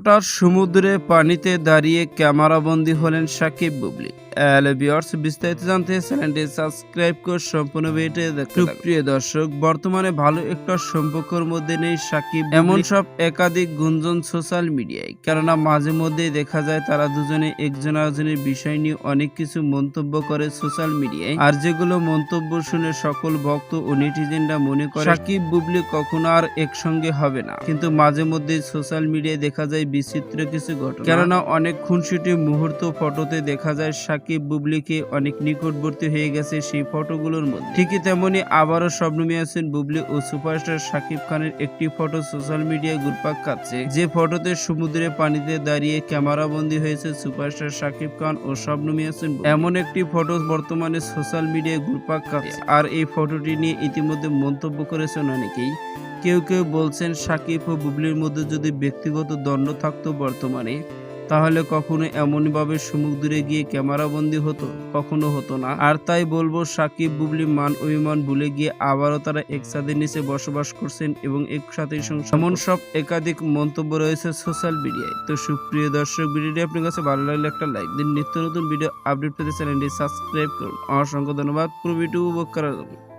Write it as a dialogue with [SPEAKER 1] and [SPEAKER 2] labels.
[SPEAKER 1] হঠাৎ সমুদ্রে পানিতে দাঁড়িয়ে ক্যামেরাবন্দী হলেন সাকিব বুবলি। ভিউয়ার্স, বিস্তারিত জানতে চ্যানেলটি সাবস্ক্রাইব করে সম্পূর্ণ ভিডিওটি দেখতে থাকুন। প্রিয় দর্শক, বর্তমানে ভালো একটা সম্পর্কের মধ্যে নেই সাকিব, এমন সব একাধিক গুঞ্জন সোশ্যাল মিডিয়ায়। কেননা মাঝে মধ্যেই দেখা যায় তারা দুজনে একজন আরেকজনের বিষয় নিয়ে অনেক কিছু মন্তব্য করে সোশ্যাল মিডিয়ায়, আর যেগুলো মন্তব্য শুনে সকল ভক্ত ও নেটিজেনরা মনে করে সাকিব বুবলি কখনো আর একসঙ্গে হবে না। কিন্তু মাঝে মধ্যে সোশ্যাল মিডিয়ায় দেখা যায় বিচিত্র কিছু ঘটনা। কেননা অনেক খুনসুটি মুহূর্ত ফটোতে দেখা যায় সাকিব বুবলিকে অনেক নিকটবর্তী হয়ে গেছে সেই ফটোগুলোর মধ্যে। ঠিকই তেমনি আবারও স্বপ্ন মিয়াছেন বুবলি ও সুপারস্টার সাকিব খানের একটি ফটো সোশ্যাল মিডিয়ায় ঘুরপাক খাচ্ছে, যে ফটোতে সমুদ্রে পানিতে দাঁড়িয়ে ক্যামেরাবন্দী হয়েছে সুপারস্টার সাকিব খান ও স্বপ্ন মিয়াছেন। এমন একটি ফটো বর্তমানে সোশ্যাল মিডিয়ায় ঘুরপাক খাচ্ছে, আর এই ফটোটি নিয়ে ইতিমধ্যে মন্তব্য করেছেন অনেকেই। কেউ কেউ বলছেন সাকিব ও বুবলির মধ্যে যদি ব্যক্তিগত দ্বন্দ্ব থাকতো বর্তমানে, তাহলে কখনো এমনভাবে সমুদ্রে গিয়ে ক্যামেরাবন্দি হতো, কখনো হতো না। আর তাই বলবো, সাকিব বুবলি মান অভিমান ভুলে গিয়ে আবারও তারা এক ছাদের নিচে বসবাস করছেন এবং একসাথে সংসার। এমন সব একাধিক মন্তব্য রয়েছে সোশ্যাল মিডিয়ায়। তো সুপ্রিয় দর্শক, ভিডিওটি আপনার কাছে ভালো লাগলে একটা লাইক দিন। নিত্য নতুন ভিডিও আপডেট পেতে চ্যানেলটি সাবস্ক্রাইব করুন। অসংখ্য ধন্যবাদ পুরো ভিডিও উপভোগ করার জন্য।